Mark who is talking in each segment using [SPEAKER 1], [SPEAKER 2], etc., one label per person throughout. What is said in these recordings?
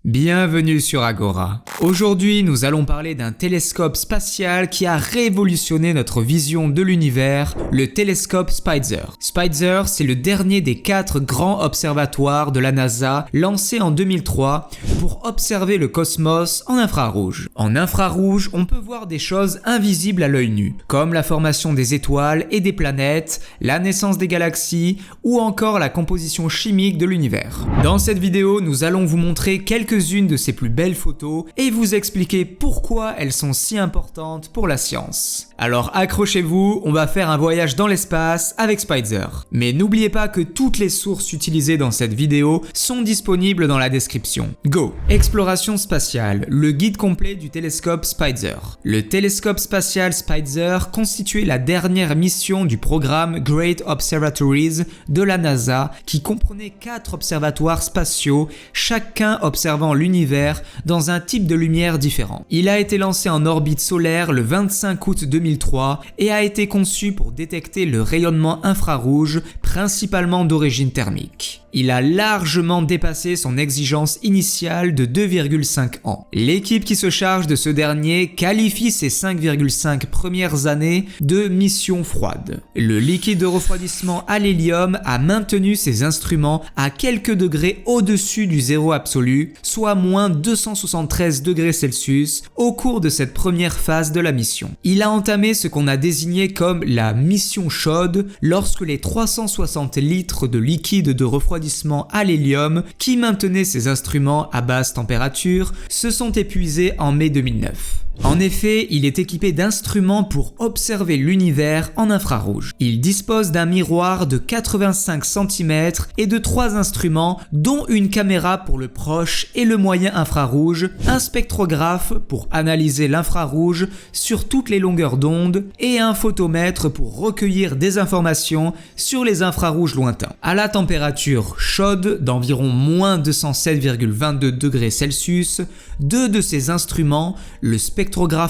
[SPEAKER 1] Bienvenue sur Agora. Aujourd'hui, nous allons parler d'un télescope spatial qui a révolutionné notre vision de l'univers, le télescope Spitzer. Spitzer, c'est le dernier des 4 grands observatoires de la NASA lancés en 2003 pour observer le cosmos en infrarouge. En infrarouge, on peut voir des choses invisibles à l'œil nu, comme la formation des étoiles et des planètes, la naissance des galaxies ou encore la composition chimique de l'univers. Dans cette vidéo, nous allons vous montrer quelques-unes de ces plus belles photos et vous expliquer pourquoi elles sont si importantes pour la science. Alors accrochez-vous, on va faire un voyage dans l'espace avec Spitzer. Mais n'oubliez pas que toutes les sources utilisées dans cette vidéo sont disponibles dans la description. Go! Exploration spatiale, le guide complet du télescope Spitzer. Le télescope spatial Spitzer constituait la dernière mission du programme Great Observatories de la NASA qui comprenait 4 observatoires spatiaux, chacun observant l'univers dans un type de lumière différent. Il a été lancé en orbite solaire le 25 août 2003 et a été conçu pour détecter le rayonnement infrarouge, principalement d'origine thermique. Il a largement dépassé son exigence initiale de 2,5 ans. L'équipe qui se charge de ce dernier qualifie ses 5,5 premières années de mission froide. Le liquide de refroidissement à l'hélium a maintenu ses instruments à quelques degrés au-dessus du zéro absolu, soit moins 273 degrés Celsius, au cours de cette première phase de la mission. Il a entamé ce qu'on a désigné comme la mission chaude lorsque les 360 litres de liquide de refroidissement à l'hélium qui maintenait ces instruments à basse température se sont épuisés en mai 2009. En effet, il est équipé d'instruments pour observer l'univers en infrarouge. Il dispose d'un miroir de 85 cm et de 3 instruments dont une caméra pour le proche et le moyen infrarouge, un spectrographe pour analyser l'infrarouge sur toutes les longueurs d'onde et un photomètre pour recueillir des informations sur les infrarouges lointains. À la température chaude d'environ moins 207,22 degrés Celsius, 2 de ces instruments, le spectrographe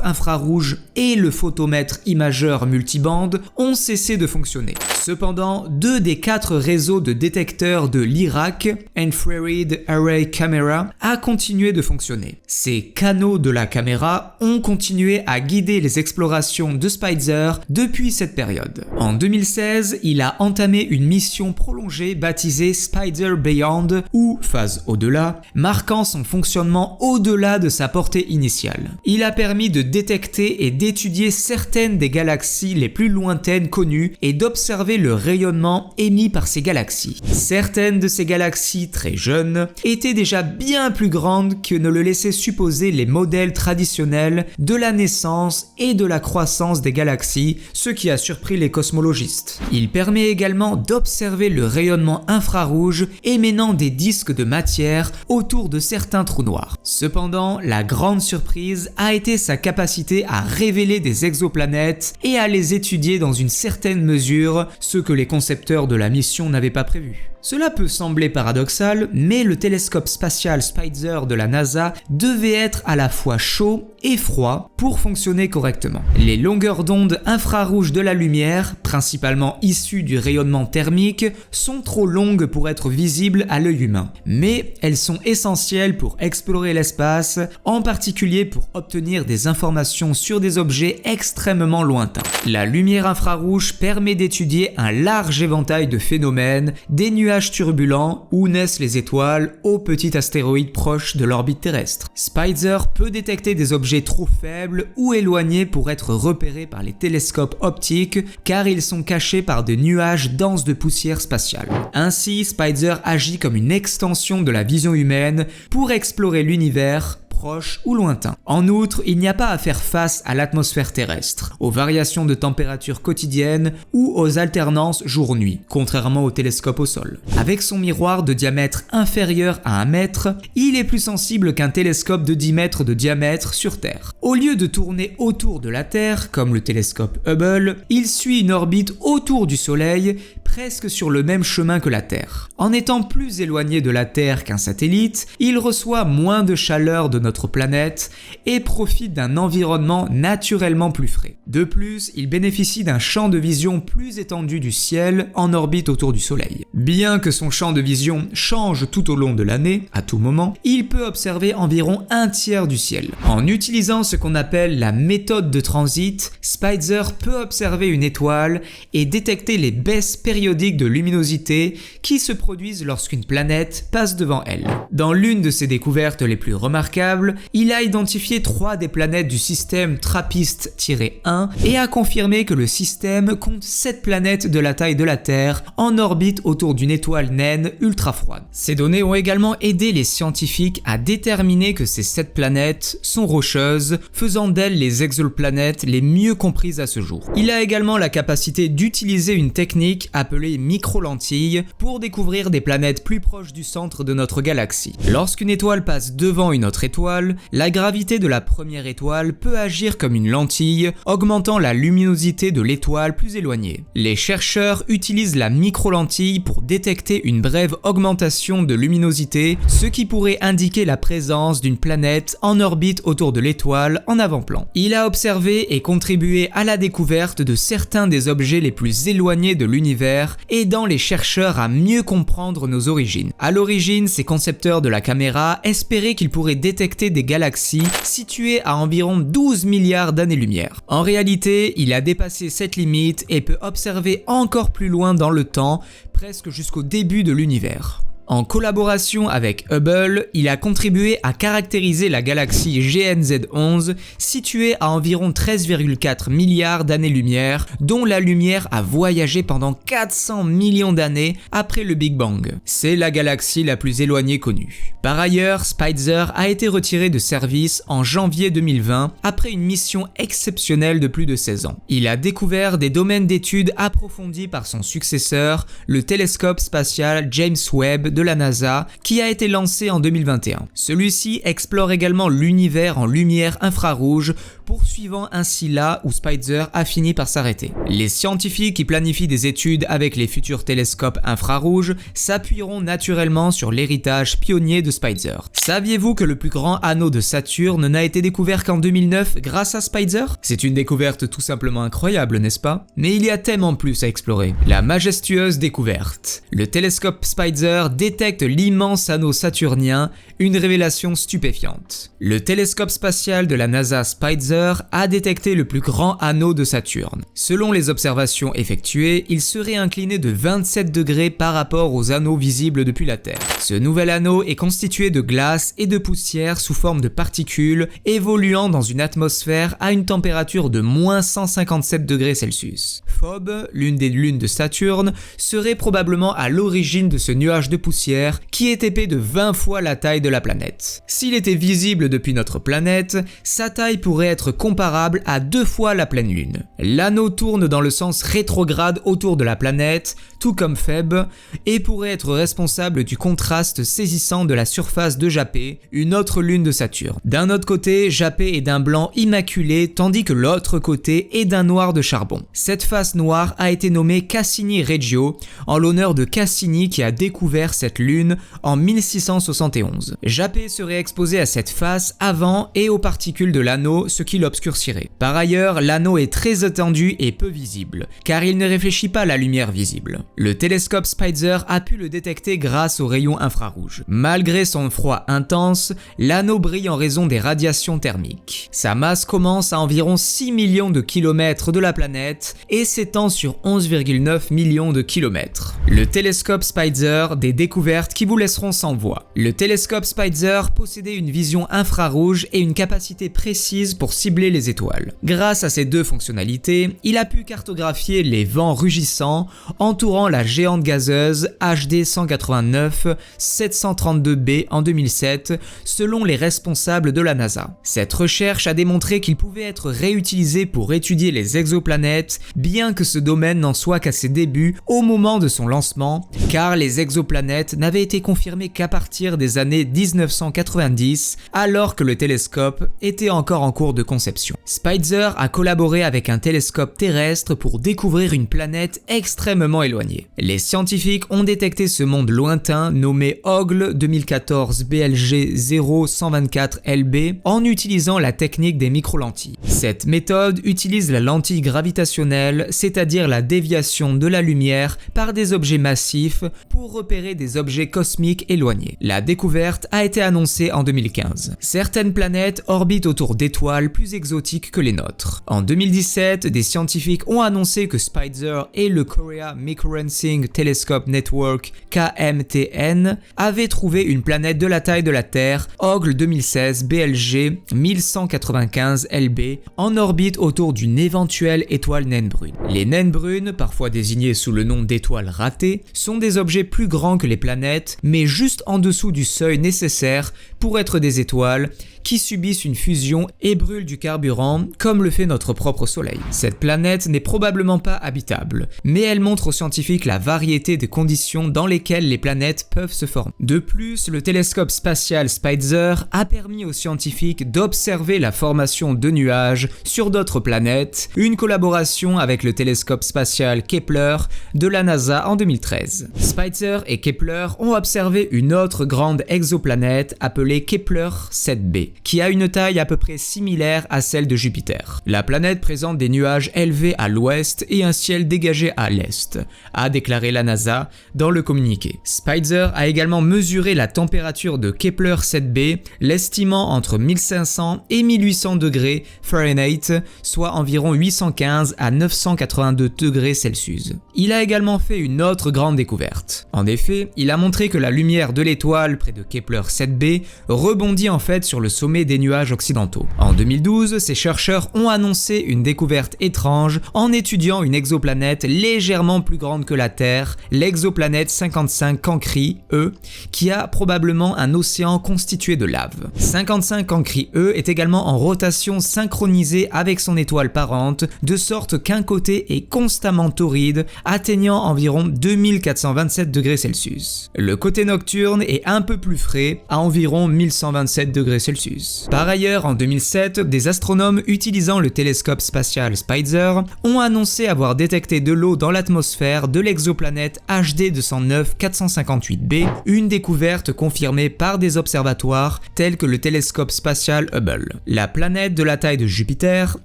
[SPEAKER 1] infrarouge et le photomètre imageur multibande, ont cessé de fonctionner. Cependant, 2 des 4 réseaux de détecteurs de l'IRAC, Infrared Array Camera, a continué de fonctionner. Ces canaux de la caméra ont continué à guider les explorations de Spitzer depuis cette période. En 2016, il a entamé une mission prolongée baptisée Spitzer Beyond, ou phase au-delà, marquant son fonctionnement au-delà de sa portée initiale. Il a permis de détecter et d'étudier certaines des galaxies les plus lointaines connues et d'observer le rayonnement émis par ces galaxies. Certaines de ces galaxies très jeunes étaient déjà bien plus grandes que ne le laissaient supposer les modèles traditionnels de la naissance et de la croissance des galaxies, ce qui a surpris les cosmologistes. Il permet également d'observer le rayonnement infrarouge émanant des disques de matière autour de certains trous noirs. Cependant, la grande surprise a été sa capacité à révéler des exoplanètes et à les étudier dans une certaine mesure, ce que les concepteurs de la mission n'avaient pas prévu. Cela peut sembler paradoxal, mais le télescope spatial Spitzer de la NASA devait être à la fois chaud et froid pour fonctionner correctement. Les longueurs d'onde infrarouges de la lumière, principalement issues du rayonnement thermique, sont trop longues pour être visibles à l'œil humain, mais elles sont essentielles pour explorer l'espace, en particulier pour obtenir des informations sur des objets extrêmement lointains. La lumière infrarouge permet d'étudier un large éventail de phénomènes, des nuages turbulents où naissent les étoiles aux petits astéroïdes proches de l'orbite terrestre. Spitzer peut détecter des objets trop faibles ou éloignés pour être repérés par les télescopes optiques car ils sont cachés par des nuages denses de poussière spatiale. Ainsi, Spitzer agit comme une extension de la vision humaine pour explorer l'univers proche ou lointain. En outre, il n'y a pas à faire face à l'atmosphère terrestre, aux variations de température quotidiennes ou aux alternances jour-nuit, contrairement au télescope au sol. Avec son miroir de diamètre inférieur à 1 mètre, il est plus sensible qu'un télescope de 10 mètres de diamètre sur Terre. Au lieu de tourner autour de la Terre, comme le télescope Hubble, il suit une orbite autour du Soleil, presque sur le même chemin que la Terre. En étant plus éloigné de la Terre qu'un satellite, il reçoit moins de chaleur de notre planète et profite d'un environnement naturellement plus frais. De plus, il bénéficie d'un champ de vision plus étendu du ciel en orbite autour du Soleil. Bien que son champ de vision change tout au long de l'année, à tout moment, il peut observer environ un tiers du ciel. En utilisant ce qu'on appelle la méthode de transit, Spitzer peut observer une étoile et détecter les baisses périodiques de luminosité qui se produisent lorsqu'une planète passe devant elle. Dans l'une de ses découvertes les plus remarquables, il a identifié 3 des planètes du système TRAPPIST-1 et a confirmé que le système compte 7 planètes de la taille de la Terre en orbite autour d'une étoile naine ultra froide. Ces données ont également aidé les scientifiques à déterminer que ces 7 planètes sont rocheuses, faisant d'elles les exoplanètes les mieux comprises à ce jour. Il a également la capacité d'utiliser une technique appelée micro-lentille pour découvrir des planètes plus proches du centre de notre galaxie. Lorsqu'une étoile passe devant une autre étoile, la gravité de la première étoile peut agir comme une lentille, augmentant la luminosité de l'étoile plus éloignée. Les chercheurs utilisent la micro-lentille pour détecter une brève augmentation de luminosité, ce qui pourrait indiquer la présence d'une planète en orbite autour de l'étoile en avant-plan. Il a observé et contribué à la découverte de certains des objets les plus éloignés de l'univers, aidant les chercheurs à mieux comprendre nos origines. À l'origine, ces concepteurs de la caméra espéraient qu'ils pourraient détecter des galaxies situées à environ 12 milliards d'années-lumière. En réalité, il a dépassé cette limite et peut observer encore plus loin dans le temps, presque jusqu'au début de l'univers. En collaboration avec Hubble, il a contribué à caractériser la galaxie GNZ11 située à environ 13,4 milliards d'années-lumière, dont la lumière a voyagé pendant 400 millions d'années après le Big Bang. C'est la galaxie la plus éloignée connue. Par ailleurs, Spitzer a été retiré de service en janvier 2020 après une mission exceptionnelle de plus de 16 ans. Il a découvert des domaines d'études approfondis par son successeur, le télescope spatial James Webb de la NASA, qui a été lancé en 2021. Celui-ci explore également l'univers en lumière infrarouge, poursuivant ainsi là où Spitzer a fini par s'arrêter. Les scientifiques qui planifient des études avec les futurs télescopes infrarouges s'appuieront naturellement sur l'héritage pionnier de Spitzer. Saviez-vous que le plus grand anneau de Saturne n'a été découvert qu'en 2009 grâce à Spitzer? C'est une découverte tout simplement incroyable, n'est-ce pas? Mais il y a tellement plus à explorer. La majestueuse découverte. Le télescope Spitzer détecte l'immense anneau saturnien, une révélation stupéfiante. Le télescope spatial de la NASA Spitzer a détecté le plus grand anneau de Saturne. Selon les observations effectuées, il serait incliné de 27 degrés par rapport aux anneaux visibles depuis la Terre. Ce nouvel anneau est constitué de glace et de poussière sous forme de particules évoluant dans une atmosphère à une température de moins 157 degrés Celsius. Phobos, l'une des lunes de Saturne, serait probablement à l'origine de ce nuage de poussière qui est épais de 20 fois la taille de la planète. S'il était visible depuis notre planète, sa taille pourrait être comparable à 2 fois la pleine lune. L'anneau tourne dans le sens rétrograde autour de la planète, tout comme Phèbes, et pourrait être responsable du contraste saisissant de la surface de Japet, une autre lune de Saturne. D'un autre côté, Japet est d'un blanc immaculé, tandis que l'autre côté est d'un noir de charbon. Cette face noire a été nommée Cassini Regio, en l'honneur de Cassini qui a découvert cette lune en 1671. Japet serait exposé à cette face avant et aux particules de l'anneau, ce qui l'obscurcirait. Par ailleurs, l'anneau est très étendu et peu visible, car il ne réfléchit pas la lumière visible. Le télescope Spitzer a pu le détecter grâce aux rayons infrarouges. Malgré son froid intense, l'anneau brille en raison des radiations thermiques. Sa masse commence à environ 6 millions de kilomètres de la planète et s'étend sur 11,9 millions de kilomètres. Le télescope Spitzer, des découvertes qui vous laisseront sans voix. Le télescope Spitzer possédait une vision infrarouge et une capacité précise pour cibler les étoiles. Grâce à ces deux fonctionnalités, il a pu cartographier les vents rugissants entourant la géante gazeuse HD 189 732b en 2007, selon les responsables de la NASA. Cette recherche a démontré qu'il pouvait être réutilisé pour étudier les exoplanètes, bien que ce domaine n'en soit qu'à ses débuts au moment de son lancement, car les exoplanètes planètes n'avait été confirmé qu'à partir des années 1990, alors que le télescope était encore en cours de conception. Spitzer a collaboré avec un télescope terrestre pour découvrir une planète extrêmement éloignée. Les scientifiques ont détecté ce monde lointain nommé Ogle 2014 BLG 0124 LB en utilisant la technique des microlentilles. Cette méthode utilise la lentille gravitationnelle, c'est-à-dire la déviation de la lumière par des objets massifs pour repérer des objets cosmiques éloignés. La découverte a été annoncée en 2015. Certaines planètes orbitent autour d'étoiles plus exotiques que les nôtres. En 2017, des scientifiques ont annoncé que Spitzer et le Korea Microlensing Telescope Network KMTN avaient trouvé une planète de la taille de la Terre, Ogle 2016 BLG 1195 LB, en orbite autour d'une éventuelle étoile naine brune. Les naines brunes, parfois désignées sous le nom d'étoiles ratées, sont des objets plus grands que les planètes, mais juste en dessous du seuil nécessaire pour être des étoiles qui subissent une fusion et brûlent du carburant, comme le fait notre propre Soleil. Cette planète n'est probablement pas habitable, mais elle montre aux scientifiques la variété de conditions dans lesquelles les planètes peuvent se former. De plus, le télescope spatial Spitzer a permis aux scientifiques d'observer la formation de nuages sur d'autres planètes, une collaboration avec le télescope spatial Kepler de la NASA en 2013. Spitzer et Kepler ont observé une autre grande exoplanète appelée Kepler 7b, qui a une taille à peu près similaire à celle de Jupiter. La planète présente des nuages élevés à l'ouest et un ciel dégagé à l'est, a déclaré la NASA dans le communiqué. Spitzer a également mesuré la température de Kepler 7b, l'estimant entre 1500 et 1800 degrés Fahrenheit, soit environ 815 à 982 degrés Celsius. Il a également fait une autre grande découverte. En effet, il a montré que la lumière de l'étoile près de Kepler 7b rebondit en fait sur le sommet des nuages occidentaux. En 2012, ces chercheurs ont annoncé une découverte étrange en étudiant une exoplanète légèrement plus grande que la Terre, l'exoplanète 55 Cancri E, qui a probablement un océan constitué de lave. 55 Cancri E est également en rotation synchronisée avec son étoile parente, de sorte qu'un côté est constamment torride, atteignant environ 2427 degrés Celsius. Le côté nocturne est un peu plus frais, à environ 1127 degrés Celsius. Par ailleurs, en 2007, des astronomes utilisant le télescope spatial Spitzer ont annoncé avoir détecté de l'eau dans l'atmosphère de l'exoplanète HD 209 458b, une découverte confirmée par des observatoires tels que le télescope spatial Hubble. La planète de la taille de Jupiter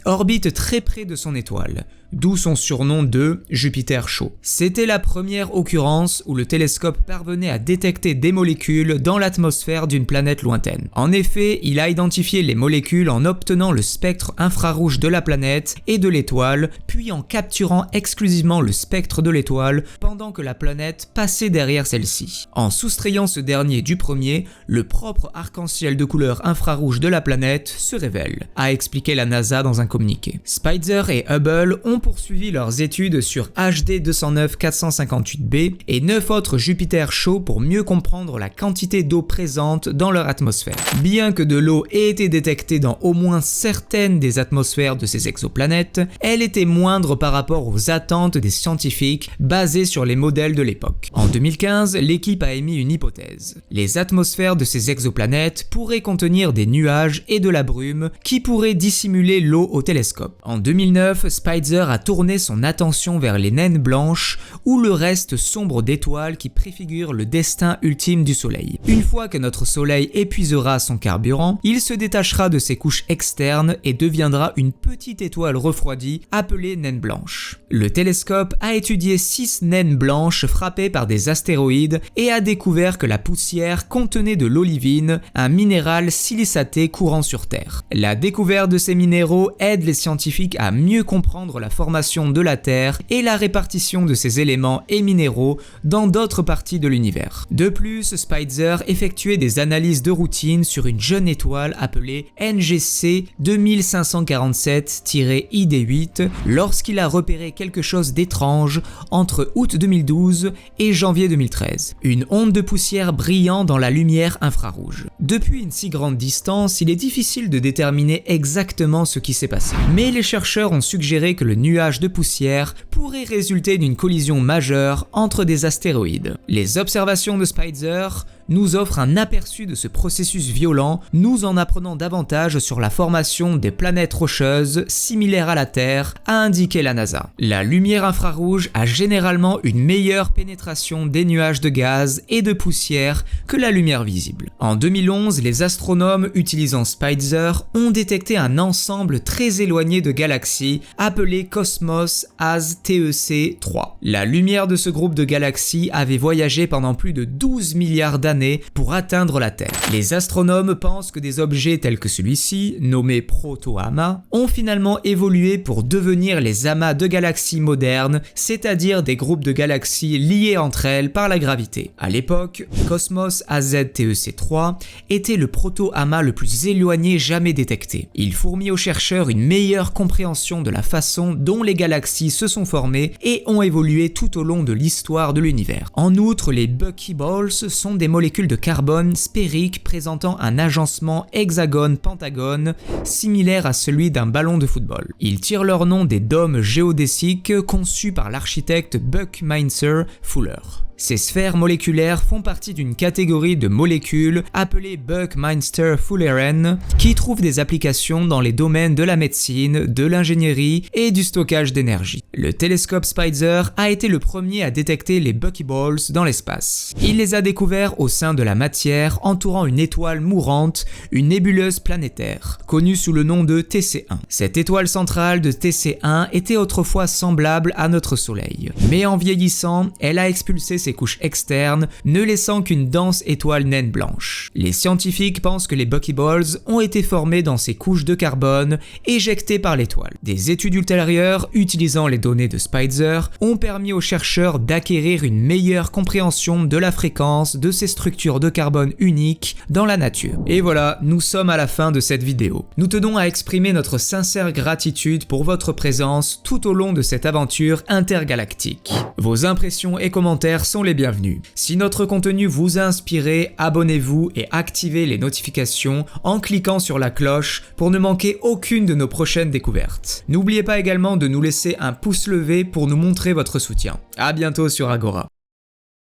[SPEAKER 1] orbite très près de son étoile, d'où son surnom de Jupiter chaud. C'était la première occurrence où le télescope parvenait à détecter des molécules dans l'atmosphère d'une planète lointaine. En effet, il a identifié les molécules en obtenant le spectre infrarouge de la planète et de l'étoile, puis en capturant exclusivement le spectre de l'étoile pendant que la planète passait derrière celle-ci. En soustrayant ce dernier du premier, le propre arc-en-ciel de couleur infrarouge de la planète se révèle, a expliqué la NASA dans un communiqué. Spitzer et Hubble ont poursuivi leurs études sur HD 209 458b et 9 autres Jupiter chauds pour mieux comprendre la quantité d'eau présente dans leur atmosphère. Bien que de l'eau ait été détectée dans au moins certaines des atmosphères de ces exoplanètes, elle était moindre par rapport aux attentes des scientifiques basées sur les modèles de l'époque. En 2015, l'équipe a émis une hypothèse. Les atmosphères de ces exoplanètes pourraient contenir des nuages et de la brume qui pourraient dissimuler l'eau au télescope. En 2009, Spitzer a tourné son attention vers les naines blanches ou le reste sombre d'étoiles qui préfigurent le destin ultime du Soleil. Une fois que notre Soleil épuisera son carburant, il se détachera de ses couches externes et deviendra une petite étoile refroidie appelée naine blanche. Le télescope a étudié 6 naines blanches frappées par des astéroïdes et a découvert que la poussière contenait de l'olivine, un minéral silicaté courant sur Terre. La découverte de ces minéraux aide les scientifiques à mieux comprendre la formation de la Terre et la répartition de ces éléments et minéraux dans d'autres parties de l'univers. De plus, Spitzer effectuait des analyses de routine sur une jeune étoile appelée NGC 2547-ID8 lorsqu'il a repéré quelque chose d'étrange entre août 2012 et janvier 2013. Une onde de poussière brillant dans la lumière infrarouge. Depuis une si grande distance, il est difficile de déterminer exactement ce qui s'est passé. Mais les chercheurs ont suggéré que le nuages de poussière pourrait résulter d'une collision majeure entre des astéroïdes. Les observations de Spitzer nous offrent un aperçu de ce processus violent, nous en apprenant davantage sur la formation des planètes rocheuses similaires à la Terre, a indiqué la NASA. La lumière infrarouge a généralement une meilleure pénétration des nuages de gaz et de poussière que la lumière visible. En 2011, les astronomes utilisant Spitzer ont détecté un ensemble très éloigné de galaxies appelé Cosmos AZ TEC 3. La lumière de ce groupe de galaxies avait voyagé pendant plus de 12 milliards d'années pour atteindre la Terre. Les astronomes pensent que des objets tels que celui-ci, nommé proto-amas, ont finalement évolué pour devenir les amas de galaxies modernes, c'est-à-dire des groupes de galaxies liés entre elles par la gravité. À l'époque, Cosmos AZ TEC 3 était le proto-amas le plus éloigné jamais détecté. Il fournit aux chercheurs une meilleure compréhension de la façon dont les galaxies se sont formées et ont évolué tout au long de l'histoire de l'univers. En outre, les buckyballs sont des molécules de carbone sphériques présentant un agencement hexagone-pentagone similaire à celui d'un ballon de football. Ils tirent leur nom des dômes géodésiques conçus par l'architecte Buckminster Fuller. Ces sphères moléculaires font partie d'une catégorie de molécules appelées Buckminster-Fullerian qui trouvent des applications dans les domaines de la médecine, de l'ingénierie et du stockage d'énergie. Le télescope Spitzer a été le premier à détecter les buckyballs dans l'espace. Il les a découverts au sein de la matière entourant une étoile mourante, une nébuleuse planétaire, connue sous le nom de TC1. Cette étoile centrale de TC1 était autrefois semblable à notre Soleil, mais en vieillissant, elle a expulsé ses couches externes, ne laissant qu'une dense étoile naine blanche. Les scientifiques pensent que les buckyballs ont été formés dans ces couches de carbone éjectées par l'étoile. Des études ultérieures utilisant les données de Spitzer ont permis aux chercheurs d'acquérir une meilleure compréhension de la fréquence de ces structures de carbone uniques dans la nature. Et voilà, nous sommes à la fin de cette vidéo. Nous tenons à exprimer notre sincère gratitude pour votre présence tout au long de cette aventure intergalactique. Vos impressions et commentaires sont les bienvenus. Si notre contenu vous a inspiré, abonnez-vous et activez les notifications en cliquant sur la cloche pour ne manquer aucune de nos prochaines découvertes. N'oubliez pas également de nous laisser un pouce levé pour nous montrer votre soutien. À bientôt sur Agora.